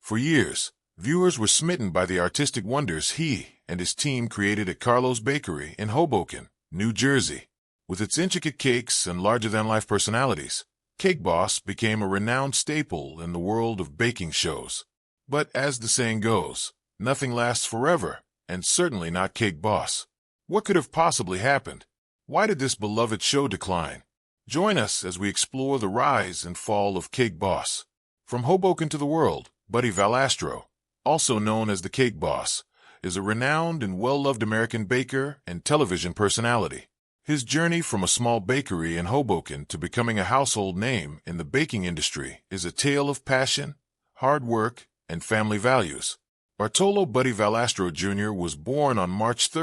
For years, viewers were smitten by the artistic wonders he and his team created at Carlo's Bakery in Hoboken, New Jersey. With its intricate cakes and larger-than-life personalities, Cake Boss became a renowned staple in the world of baking shows. But as the saying goes, nothing lasts forever, and certainly not Cake Boss. What could have possibly happened? Why did this beloved show decline? Join us as we explore the rise and fall of Cake Boss. From Hoboken to the world, Buddy Valastro, also known as the Cake Boss, is a renowned and well-loved American baker and television personality. His journey from a small bakery in Hoboken to becoming a household name in the baking industry is a tale of passion, hard work, and family values. Bartolo Buddy Valastro Jr. was born on March 3,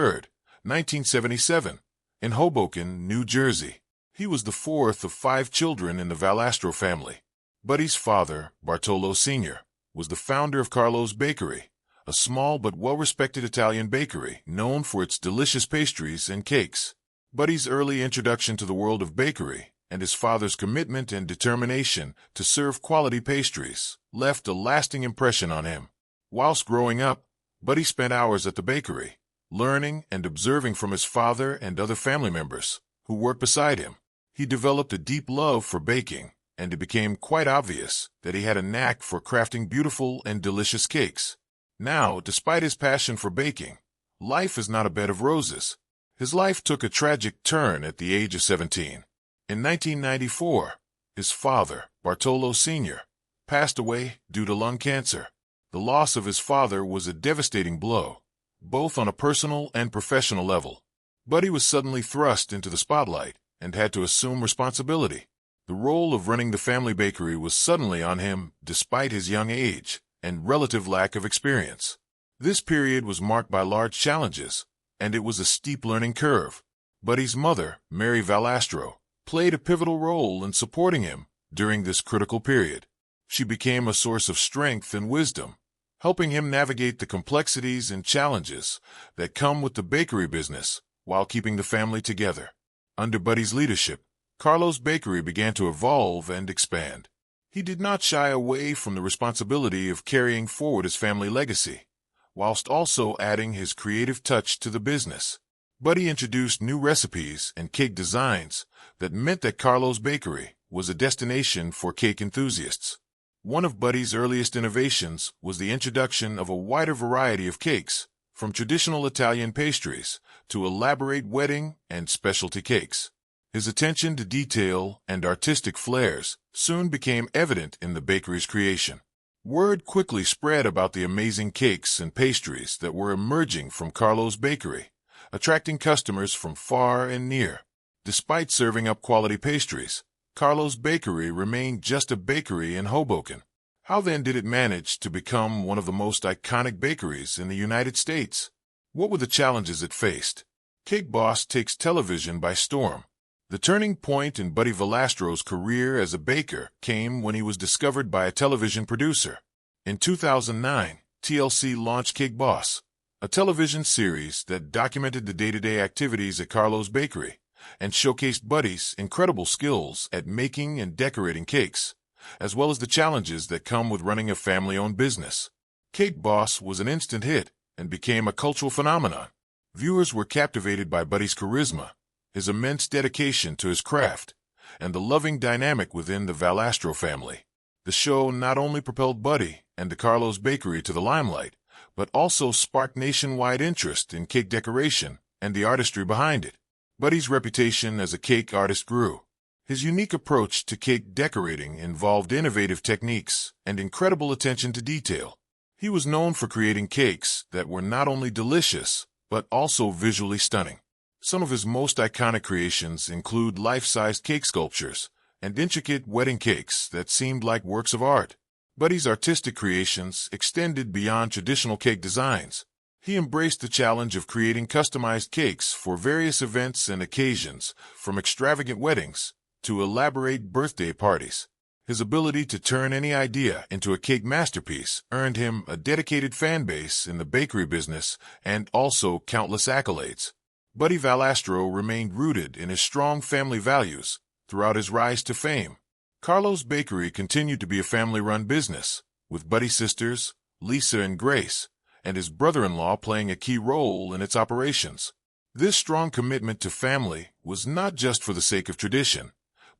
1977, in Hoboken, New Jersey. He was the fourth of 5 children in the Valastro family. Buddy's father, Bartolo Sr., was the founder of Carlo's Bakery, a small but well-respected Italian bakery known for its delicious pastries and cakes. Buddy's early introduction to the world of bakery and his father's commitment and determination to serve quality pastries left a lasting impression on him. Whilst growing up, Buddy spent hours at the bakery, learning and observing from his father and other family members who worked beside him. He developed a deep love for baking, and it became quite obvious that he had a knack for crafting beautiful and delicious cakes. Now, despite his passion for baking, life is not a bed of roses. His life took a tragic turn at the age of 17. In 1994, his father, Bartolo Sr., passed away due to lung cancer. The loss of his father was a devastating blow, both on a personal and professional level. Buddy was suddenly thrust into the spotlight and had to assume responsibility. The role of running the family bakery was suddenly on him despite his young age and relative lack of experience. This period was marked by large challenges, and it was a steep learning curve. Buddy's mother, Mary Valastro, played a pivotal role in supporting him during this critical period. She became a source of strength and wisdom, helping him navigate the complexities and challenges that come with the bakery business while keeping the family together. Under Buddy's leadership, Carlo's Bakery began to evolve and expand. He did not shy away from the responsibility of carrying forward his family legacy, whilst also adding his creative touch to the business. Buddy introduced new recipes and cake designs that meant that Carlo's Bakery was a destination for cake enthusiasts. One of Buddy's earliest innovations was the introduction of a wider variety of cakes, from traditional Italian pastries to elaborate wedding and specialty cakes. His attention to detail and artistic flares soon became evident in the bakery's creation. Word quickly spread about the amazing cakes and pastries that were emerging from Carlo's Bakery, attracting customers from far and near. Despite serving up quality pastries, Carlo's Bakery remained just a bakery in Hoboken. How then did it manage to become one of the most iconic bakeries in the United States? What were the challenges it faced? Cake Boss takes television by storm. The turning point in Buddy Valastro's career as a baker came when he was discovered by a television producer. In 2009, TLC launched Cake Boss, a television series that documented the day-to-day activities at Carlo's Bakery and showcased Buddy's incredible skills at making and decorating cakes, as well as the challenges that come with running a family-owned business. Cake Boss was an instant hit and became a cultural phenomenon. Viewers were captivated by Buddy's charisma, his immense dedication to his craft, and the loving dynamic within the Valastro family. The show not only propelled Buddy and the Carlo's Bakery to the limelight, but also sparked nationwide interest in cake decoration and the artistry behind it. Buddy's reputation as a cake artist grew. His unique approach to cake decorating involved innovative techniques and incredible attention to detail. He was known for creating cakes that were not only delicious, but also visually stunning. Some of his most iconic creations include life-sized cake sculptures and intricate wedding cakes that seemed like works of art. Buddy's artistic creations extended beyond traditional cake designs. He embraced the challenge of creating customized cakes for various events and occasions, from extravagant weddings to elaborate birthday parties. His ability to turn any idea into a cake masterpiece earned him a dedicated fan base in the bakery business and also countless accolades. Buddy Valastro remained rooted in his strong family values throughout his rise to fame. Carlo's Bakery continued to be a family-run business, with Buddy's sisters, Lisa and Grace, and his brother-in-law playing a key role in its operations. This strong commitment to family was not just for the sake of tradition,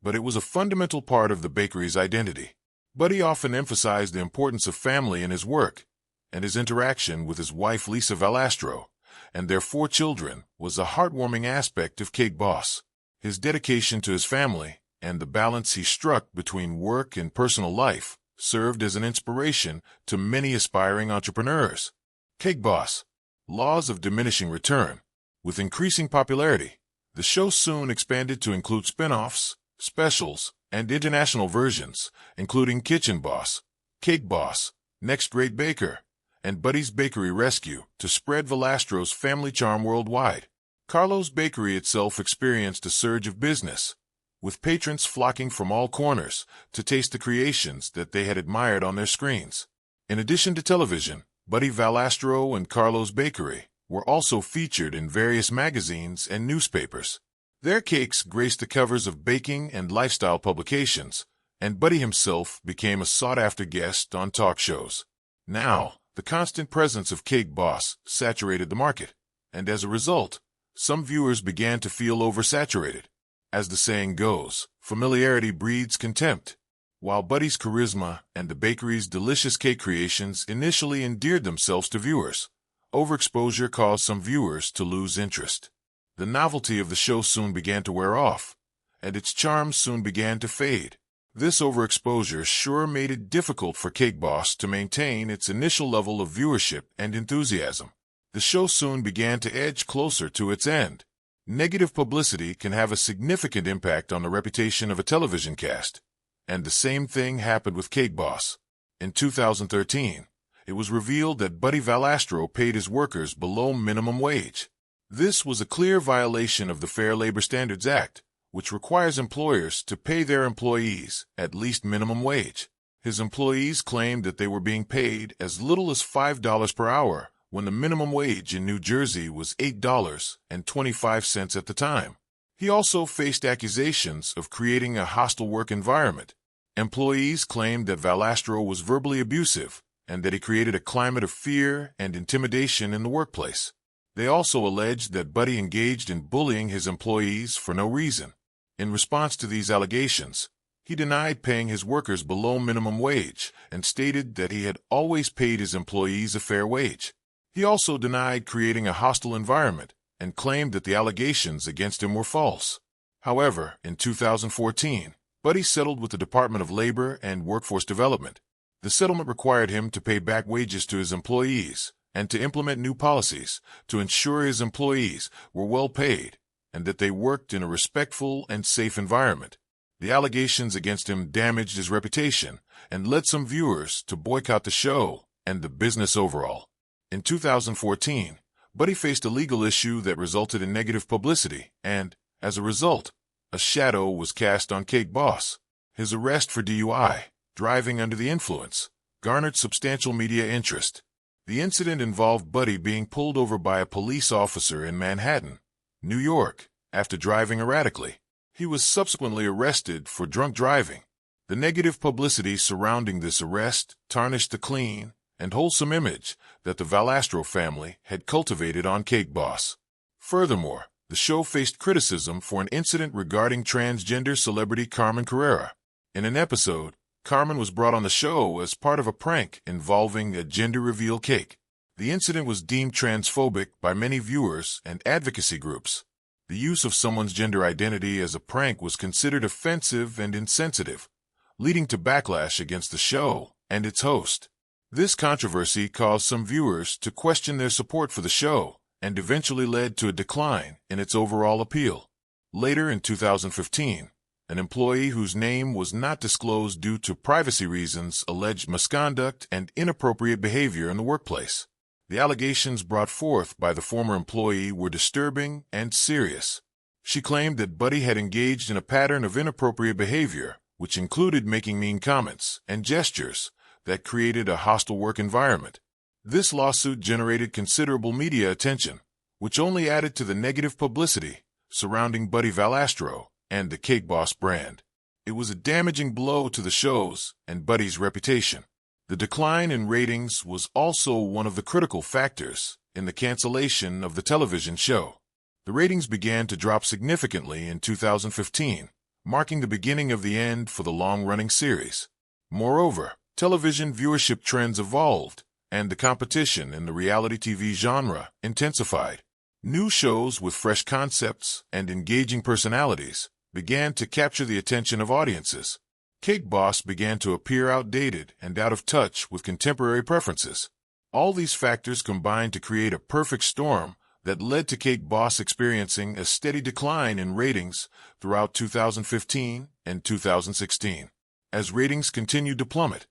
but it was a fundamental part of the bakery's identity. Buddy often emphasized the importance of family in his work, and his interaction with his wife Lisa Valastro and their 4 children was a heartwarming aspect of Cake Boss. His dedication to his family and the balance he struck between work and personal life served as an inspiration to many aspiring entrepreneurs. Cake Boss, Laws of Diminishing Return. With increasing popularity, the show soon expanded to include spin-offs, specials, and international versions, including Kitchen Boss, Cake Boss, Next Great Baker, and Buddy's Bakery Rescue to spread Valastro's family charm worldwide. Carlo's bakery itself experienced a surge of business, with patrons flocking from all corners to taste the creations that they had admired on their screens. In addition to television, Buddy Valastro and Carlo's Bakery were also featured in various magazines and newspapers. Their cakes graced the covers of baking and lifestyle publications, and Buddy himself became a sought-after guest on talk shows. Now, the constant presence of Cake Boss saturated the market, and as a result, some viewers began to feel oversaturated. As the saying goes, familiarity breeds contempt. While Buddy's charisma and the bakery's delicious cake creations initially endeared themselves to viewers, overexposure caused some viewers to lose interest. The novelty of the show soon began to wear off, and its charm soon began to fade. This overexposure sure made it difficult for Cake Boss to maintain its initial level of viewership and enthusiasm. The show soon began to edge closer to its end. Negative publicity can have a significant impact on the reputation of a television cast, and the same thing happened with Cake Boss. In 2013, it was revealed that Buddy Valastro paid his workers below minimum wage. This was a clear violation of the Fair Labor Standards Act, which requires employers to pay their employees at least minimum wage. His employees claimed that they were being paid as little as $5 per hour when the minimum wage in New Jersey was $8.25 at the time. He also faced accusations of creating a hostile work environment. Employees claimed that Valastro was verbally abusive and that he created a climate of fear and intimidation in the workplace. They also alleged that Buddy engaged in bullying his employees for no reason. In response to these allegations, he denied paying his workers below minimum wage and stated that he had always paid his employees a fair wage. He also denied creating a hostile environment and claimed that the allegations against him were false. However, in 2014, Buddy settled with the Department of Labor and Workforce Development. The settlement required him to pay back wages to his employees and to implement new policies to ensure his employees were well paid and that they worked in a respectful and safe environment. The allegations against him damaged his reputation and led some viewers to boycott the show and the business overall. In 2014, Buddy faced a legal issue that resulted in negative publicity and, as a result, a shadow was cast on Cake Boss. His arrest for DUI, driving under the influence, garnered substantial media interest. The incident involved Buddy being pulled over by a police officer in Manhattan, New York, after driving erratically. He was subsequently arrested for drunk driving. The negative publicity surrounding this arrest tarnished the clean and wholesome image that the Valastro family had cultivated on Cake Boss. Furthermore, the show faced criticism for an incident regarding transgender celebrity Carmen Carrera. In an episode, Carmen was brought on the show as part of a prank involving a gender reveal cake. The incident was deemed transphobic by many viewers and advocacy groups. The use of someone's gender identity as a prank was considered offensive and insensitive, leading to backlash against the show and its host. This controversy caused some viewers to question their support for the show and eventually led to a decline in its overall appeal. Later in 2015, an employee whose name was not disclosed due to privacy reasons alleged misconduct and inappropriate behavior in the workplace. The allegations brought forth by the former employee were disturbing and serious. She claimed that Buddy had engaged in a pattern of inappropriate behavior, which included making mean comments and gestures that created a hostile work environment. This lawsuit generated considerable media attention, which only added to the negative publicity surrounding Buddy Valastro and the Cake Boss brand. It was a damaging blow to the show's and Buddy's reputation. The decline in ratings was also one of the critical factors in the cancellation of the television show. The ratings began to drop significantly in 2015, marking the beginning of the end for the long-running series. Moreover, television viewership trends evolved, and the competition in the reality TV genre intensified. New shows with fresh concepts and engaging personalities began to capture the attention of audiences. Cake Boss began to appear outdated and out of touch with contemporary preferences. All these factors combined to create a perfect storm that led to Cake Boss experiencing a steady decline in ratings throughout 2015 and 2016. As ratings continued to plummet,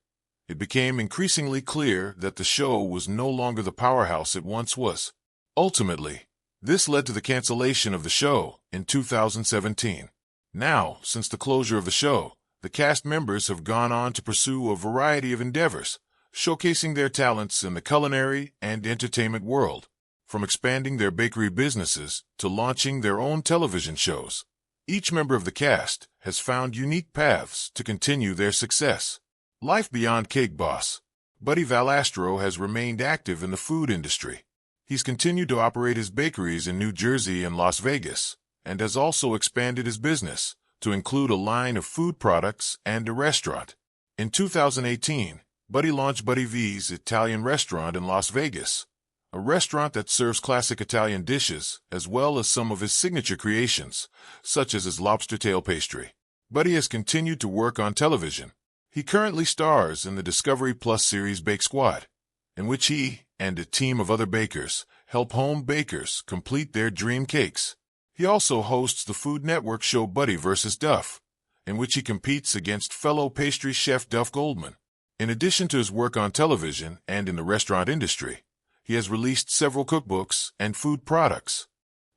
it became increasingly clear that the show was no longer the powerhouse it once was. Ultimately, this led to the cancellation of the show in 2017. Now, since the closure of the show, the cast members have gone on to pursue a variety of endeavors, showcasing their talents in the culinary and entertainment world, from expanding their bakery businesses to launching their own television shows. Each member of the cast has found unique paths to continue their success. Life beyond Cake Boss. Buddy Valastro has remained active in the food industry. He's continued to operate his bakeries in New Jersey and Las Vegas, and has also expanded his business to include a line of food products and a restaurant. In 2018, Buddy launched Buddy V's Italian restaurant in Las Vegas, a restaurant that serves classic Italian dishes as well as some of his signature creations, such as his lobster tail pastry. Buddy has continued to work on television. He currently stars in the Discovery Plus series Bake Squad, in which he and a team of other bakers help home bakers complete their dream cakes. He also hosts the Food Network show Buddy vs. Duff, in which he competes against fellow pastry chef Duff Goldman. In addition to his work on television and in the restaurant industry, he has released several cookbooks and food products.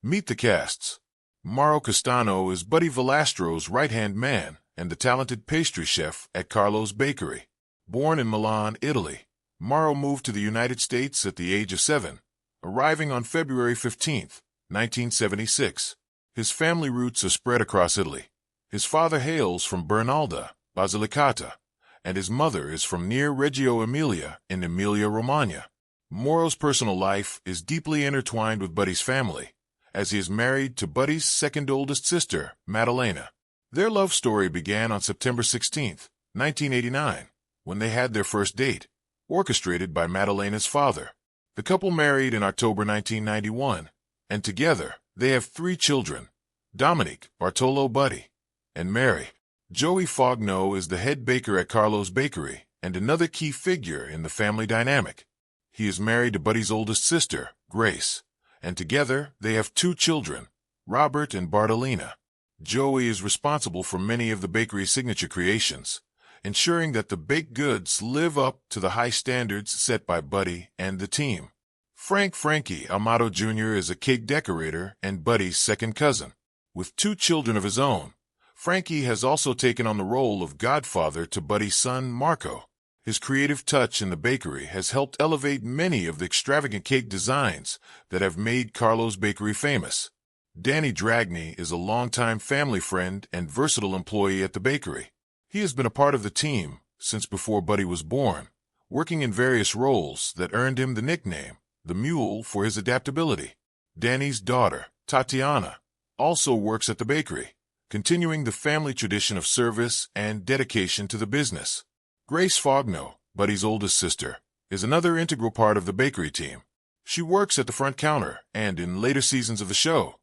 Meet the casts. Mauro Castano is Buddy Valastro's right-hand man and the talented pastry chef at Carlo's Bakery. Born in Milan, Italy, Mauro moved to the United States at the age of 7, arriving on February 15, 1976. His family roots are spread across Italy. His father hails from Bernalda, Basilicata, and his mother is from near Reggio Emilia in Emilia-Romagna. Mauro's personal life is deeply intertwined with Buddy's family, as he is married to Buddy's second oldest sister, Maddalena. Their love story began on September 16, 1989, when they had their first date, orchestrated by Maddalena's father. The couple married in October 1991, and together they have 3 children: Dominique, Bartolo, Buddy, and Mary. Joey Fogno is the head baker at Carlo's Bakery and another key figure in the family dynamic. He is married to Buddy's oldest sister, Grace, and together they have 2 children, Robert and Bartolina. Joey is responsible for many of the bakery's signature creations, ensuring that the baked goods live up to the high standards set by Buddy and the team. Frankie Amato Jr. is a cake decorator and Buddy's second cousin. With 2 children of his own, Frankie has also taken on the role of godfather to Buddy's son, Marco. His creative touch in the bakery has helped elevate many of the extravagant cake designs that have made Carlo's Bakery famous. Danny Dragni is a longtime family friend and versatile employee at the bakery. He has been a part of the team since before Buddy was born, working in various roles that earned him the nickname, the Mule, for his adaptability. Danny's daughter, Tatiana, also works at the bakery, continuing the family tradition of service and dedication to the business. Grace Fogno, Buddy's oldest sister, is another integral part of the bakery team. She works at the front counter and, in later seasons of the show,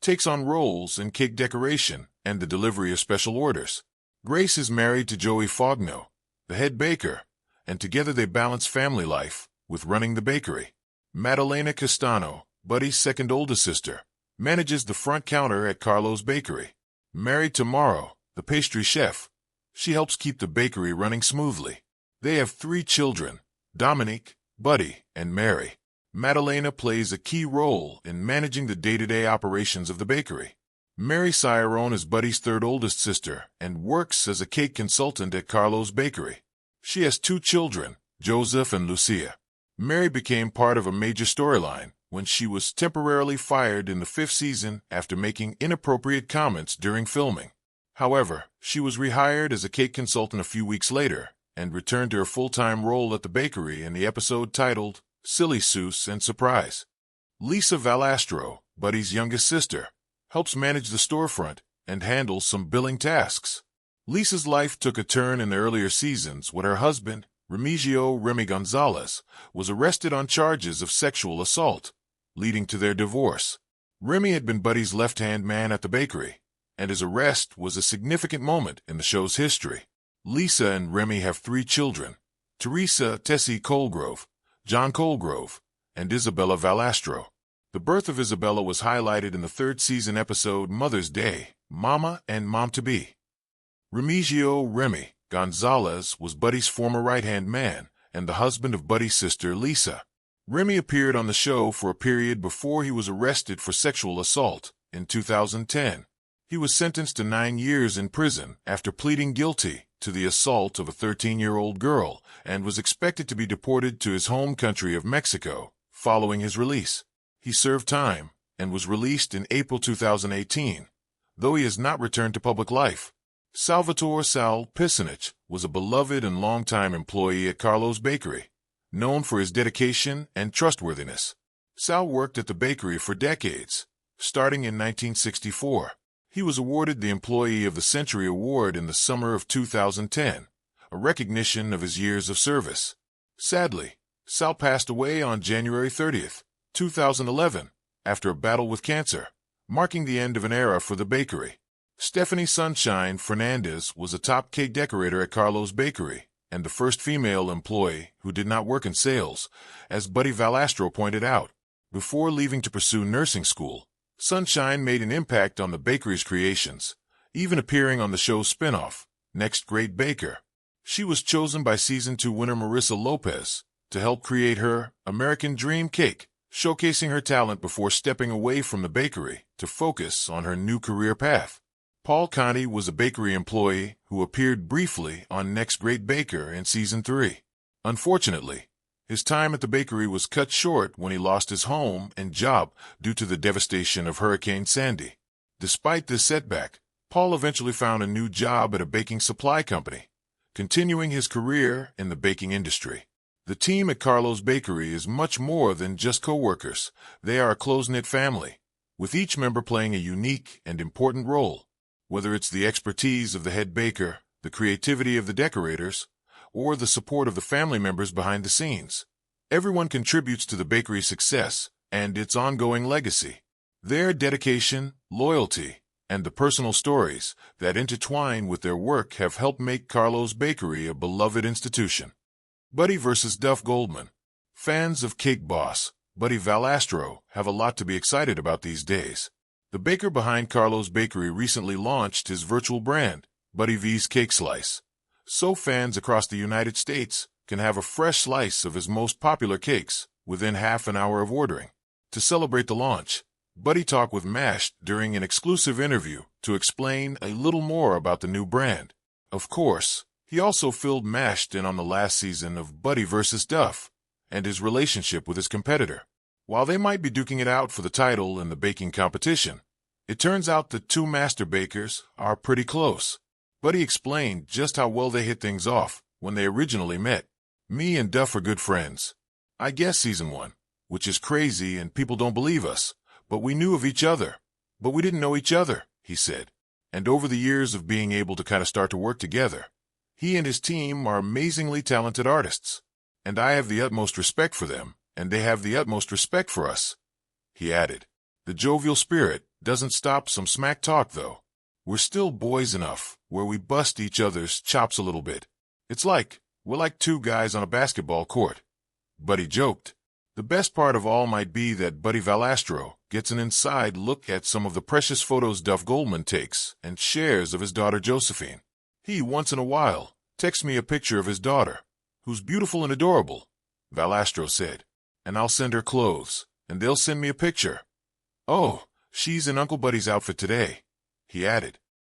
takes on roles in cake decoration and the delivery of special orders. Grace is married to Joey Fogno, the head baker, and together they balance family life with running the bakery. Maddalena Castano, Buddy's second oldest sister, manages the front counter at Carlo's Bakery. Married to Mauro, the pastry chef, she helps keep the bakery running smoothly. They have 3 children, Dominique, Buddy, and Mary. Maddalena plays a key role in managing the day-to-day operations of the bakery. Mary Ciarone is Buddy's third oldest sister and works as a cake consultant at Carlo's Bakery. She has 2 children, Joseph and Lucia. Mary became part of a major storyline when she was temporarily fired in the 5th season after making inappropriate comments during filming. However, she was rehired as a cake consultant a few weeks later and returned to her full-time role at the bakery in the episode titled Silly Seuss and Surprise. Lisa Valastro, Buddy's youngest sister, helps manage the storefront and handles some billing tasks. Lisa's life took a turn in the earlier seasons when her husband, Remigio Remy Gonzalez, was arrested on charges of sexual assault, leading to their divorce. Remy had been Buddy's left-hand man at the bakery, and his arrest was a significant moment in the show's history. Lisa and Remy have 3 children: Teresa Tessie Colgrove, John Colgrove, and Isabella Valastro. The birth of Isabella was highlighted in the 3rd season episode Mother's Day, Mama and Mom-to-Be. Remigio Remy Gonzalez was Buddy's former right-hand man and the husband of Buddy's sister Lisa. Remy appeared on the show for a period before he was arrested for sexual assault in 2010. He was sentenced to 9 years in prison after pleading guilty to the assault of a 13-year-old girl and was expected to be deported to his home country of Mexico following his release. He served time and was released in April 2018, though he has not returned to public life. Salvatore Sal Pisanich was a beloved and longtime employee at Carlo's bakery, known for his dedication and trustworthiness. Sal worked at the bakery for decades, starting in 1964. He was awarded the Employee of the Century Award in the summer of 2010, a recognition of his years of service. Sadly, Sal passed away on January 30, 2011, after a battle with cancer, marking the end of an era for the bakery. Stephanie Sunshine Fernandez was a top cake decorator at Carlo's bakery and the first female employee who did not work in sales, as Buddy Valastro pointed out. Before leaving to pursue nursing school, Sunshine made an impact on the bakery's creations, even appearing on the show's spinoff, Next Great Baker. She was chosen by Season 2 winner Marissa Lopez to help create her American Dream Cake, showcasing her talent before stepping away from the bakery to focus on her new career path. Paul Conti was a bakery employee who appeared briefly on Next Great Baker in Season 3. Unfortunately, his time at the bakery was cut short when he lost his home and job due to the devastation of Hurricane Sandy. Despite this setback, Paul eventually found a new job at a baking supply company, continuing his career in the baking industry. The team at Carlo's Bakery is much more than just co-workers. They are a close-knit family, with each member playing a unique and important role. Whether it's the expertise of the head baker, the creativity of the decorators, or the support of the family members behind the scenes, everyone contributes to the bakery's success and its ongoing legacy. Their dedication, loyalty, and the personal stories that intertwine with their work have helped make Carlo's Bakery a beloved institution. Buddy vs. Duff Goldman. Fans of Cake Boss, Buddy Valastro, have a lot to be excited about these days. The baker behind Carlo's Bakery recently launched his virtual brand, Buddy V's Cake Slice, so fans across the United States can have a fresh slice of his most popular cakes within half an hour of ordering. To celebrate the launch, Buddy talked with Mashed during an exclusive interview to explain a little more about the new brand. Of course, he also filled Mashed in on the last season of Buddy vs. Duff and his relationship with his competitor. While they might be duking it out for the title in the baking competition, it turns out the two master bakers are pretty close. Buddy explained just how well they hit things off when they originally met. "Me and Duff are good friends. I guess Season 1, which is crazy and people don't believe us, but we knew of each other. But we didn't know each other," he said. And over the years of being able to kind of start to work together, he and his team are amazingly talented artists. And I have the utmost respect for them, and they have the utmost respect for us, he added. The jovial spirit doesn't stop some smack talk, though. We're still boys enough where we bust each other's chops a little bit. It's like we're like two guys on a basketball court. Buddy joked. The best part of all might be that Buddy Valastro gets an inside look at some of the precious photos Duff Goldman takes and shares of his daughter Josephine. He, once in a while, texts me a picture of his daughter, who's beautiful and adorable, Valastro said. And I'll send her clothes, and they'll send me a picture. "Oh, she's in Uncle Buddy's outfit today," he added.